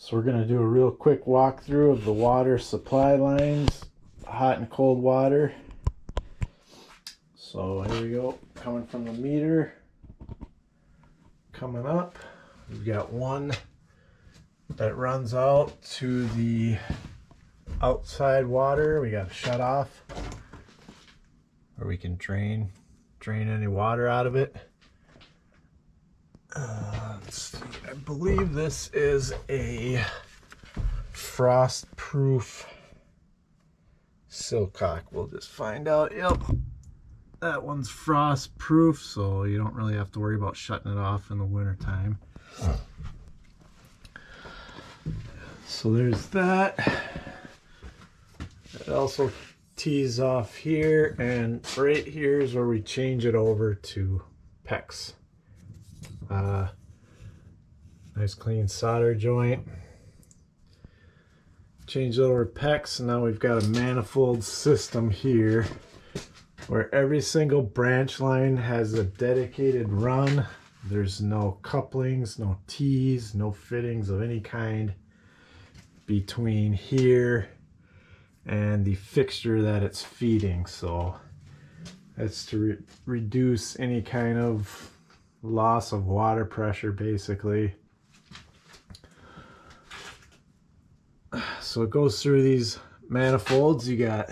So we're going to do a real quick walkthrough of the water supply lines, hot and cold water. So here we go, coming from the meter, coming up, we've got one that runs out to the outside water. We got to shut off, or we can drain any water out of it. Let's see. I believe this is a frost-proof silcock. We'll just find out. Yep, that one's frost-proof, so you don't really have to worry about shutting it off in the winter time. So there's that. It also tees off here, and right here is where we change it over to PEX. Nice clean solder joint. Change it over to PEX, and now we've got a manifold system here where every single branch line has a dedicated run. There's no couplings, no tees, no fittings of any kind between here and the fixture that it's feeding. So that's to reduce any kind of loss of water pressure, basically. So it goes through these manifolds. You got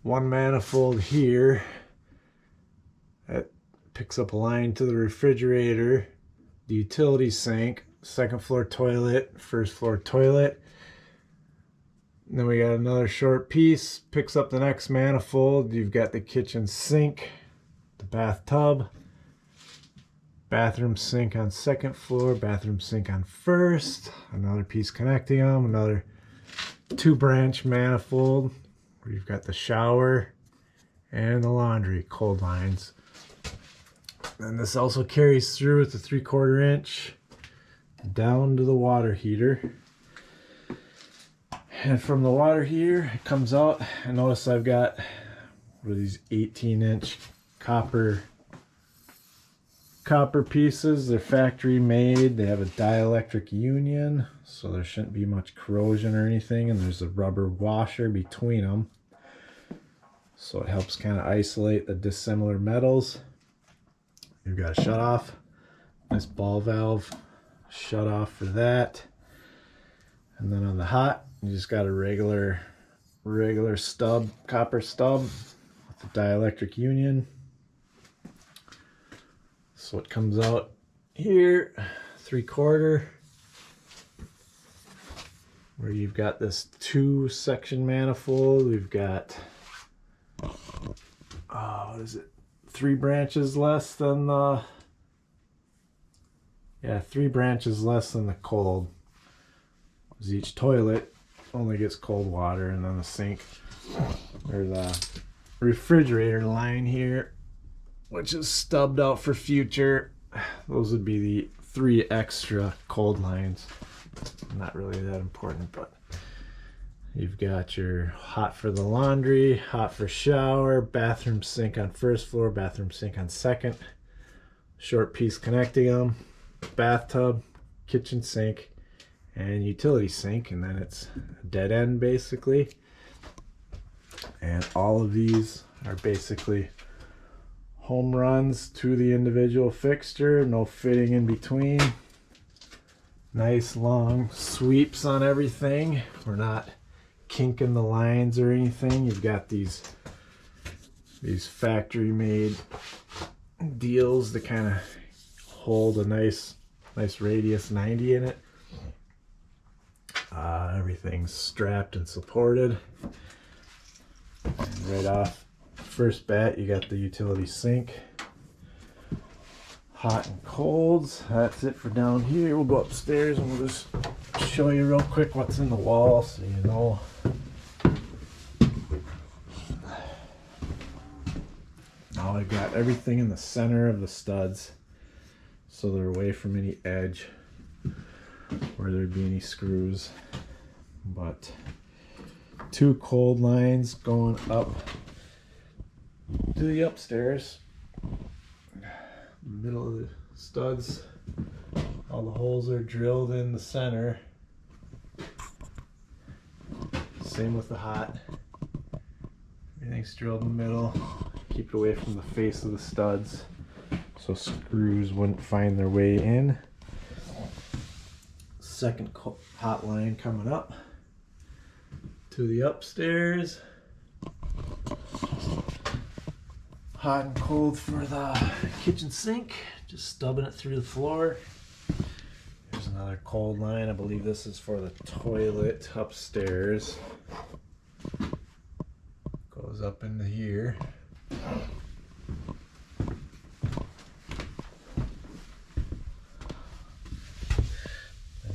one manifold here that picks up a line to the refrigerator, the utility sink, second floor toilet, first floor toilet. And then we got another short piece, picks up the next manifold. You've got the kitchen sink, the bathtub, bathroom sink on second floor, bathroom sink on first, another piece connecting them, another 2-branch manifold where you've got the shower and the laundry cold lines. And this also carries through with the 3/4 inch down to the water heater. And from the water heater, it comes out, and notice I've got what are these 18-inch copper pieces. They're factory made. They have a dielectric union, so there shouldn't be much corrosion or anything, and there's a rubber washer between them, so it helps kind of isolate the dissimilar metals. You've got a shut off, nice ball valve shut off for that. And then on the hot, you just got a regular stub, copper stub with the dielectric union. So it comes out here, 3/4, where you've got this 2-section manifold. We've got, what is it, 3 branches less than the, 3 branches less than the cold. Because each toilet only gets cold water, and then the sink, or the refrigerator line here, which is stubbed out for future, those would be the 3 extra cold lines. Not really that important, but you've got your hot for the laundry, hot for shower, bathroom sink on first floor, bathroom sink on second, short piece connecting them, bathtub, kitchen sink, and utility sink, and then it's a dead end basically. And all of these are basically home runs to the individual fixture, no fitting in between. Nice long sweeps on everything. We're not kinking the lines or anything. You've got these factory made deals that kind of hold a nice radius 90 in it. Everything's strapped and supported. And right off first bat, you got the utility sink, hot and colds. That's it for down here. We'll go upstairs and we'll just show you real quick what's in the wall, so you know. Now I've got everything in the center of the studs, so they're away from any edge where there'd be any screws. But 2 cold lines going up to the upstairs, middle of the studs. All the holes are drilled in the center Same with the hot. Everything's drilled in the middle. Keep it away from the face of the studs so screws wouldn't find their way in. Second hot line coming up to the upstairs. Hot and cold for the kitchen sink. Just stubbing it through the floor. There's another cold line. I believe this is for the toilet upstairs. Goes up into here. Then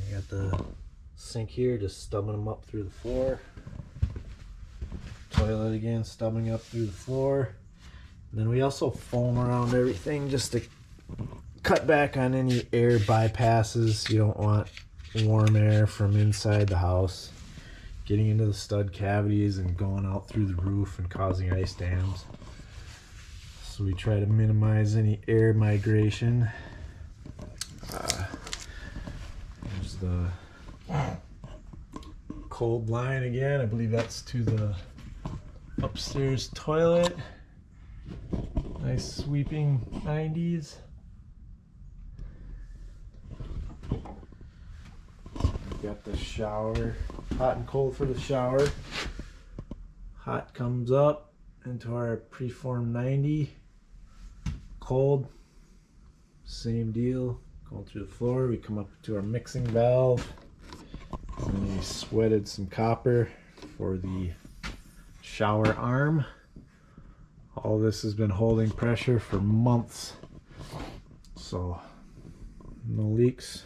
you got the sink here, just stubbing them up through the floor. Toilet again, stubbing up through the floor. And then we also foam around everything just to cut back on any air bypasses. You don't want warm air from inside the house getting into the stud cavities and going out through the roof and causing ice dams. So we try to minimize any air migration. There's the cold line again. I believe that's to the upstairs toilet. Nice sweeping 90s. Got the shower, hot and cold for the shower. Hot comes up into our preformed 90. Cold, same deal, going through the floor. We come up to our mixing valve. And we sweated some copper for the shower arm. All this has been holding pressure for months, so no leaks.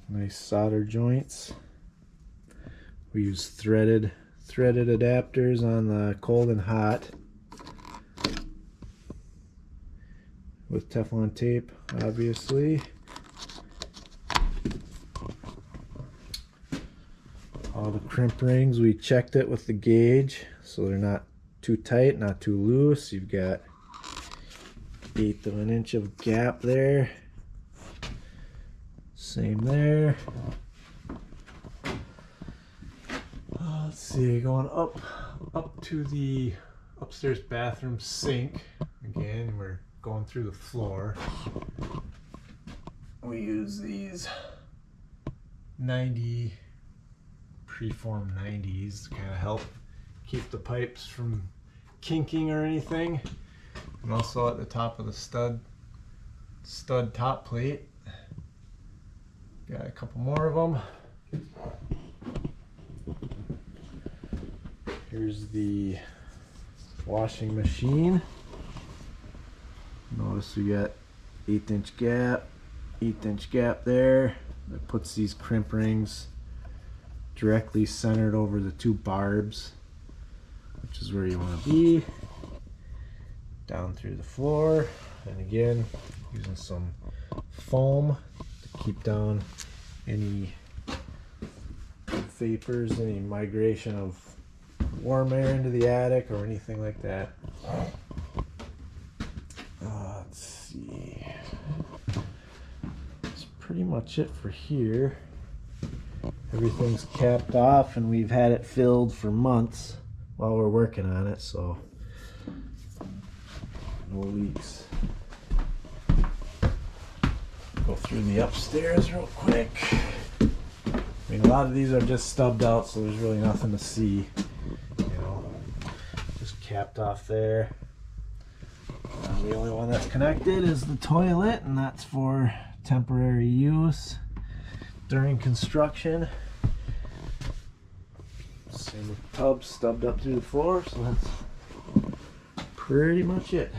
Nice solder joints. We use threaded adapters on the cold and hot with Teflon tape, obviously. All the crimp rings, we checked it with the gauge so they're not too tight, not too loose. You've got 1/8 of an inch of gap there. Same there. Let's see, going up to the upstairs bathroom sink. Again, we're going through the floor. We use these 90 preformed 90s to kind of help keep the pipes from kinking or anything. And also at the top of the stud top plate. Got a couple more of them. Here's the washing machine. Notice we got 1/8 inch gap, 1/8 inch gap there. That puts these crimp rings directly centered over the two barbs, which is where you want to be. Down through the floor, and again using some foam to keep down any vapors, any migration of warm air into the attic or anything like that. Let's see. That's pretty much it for here. Everything's capped off and we've had it filled for months while we're working on it, so no leaks. Go through the upstairs real quick. I mean, a lot of these are just stubbed out, so there's really nothing to see. You know, just capped off there. The only one that's connected is the toilet, and that's for temporary use during construction. Same with the tub stubbed up through the floor, so that's pretty much it.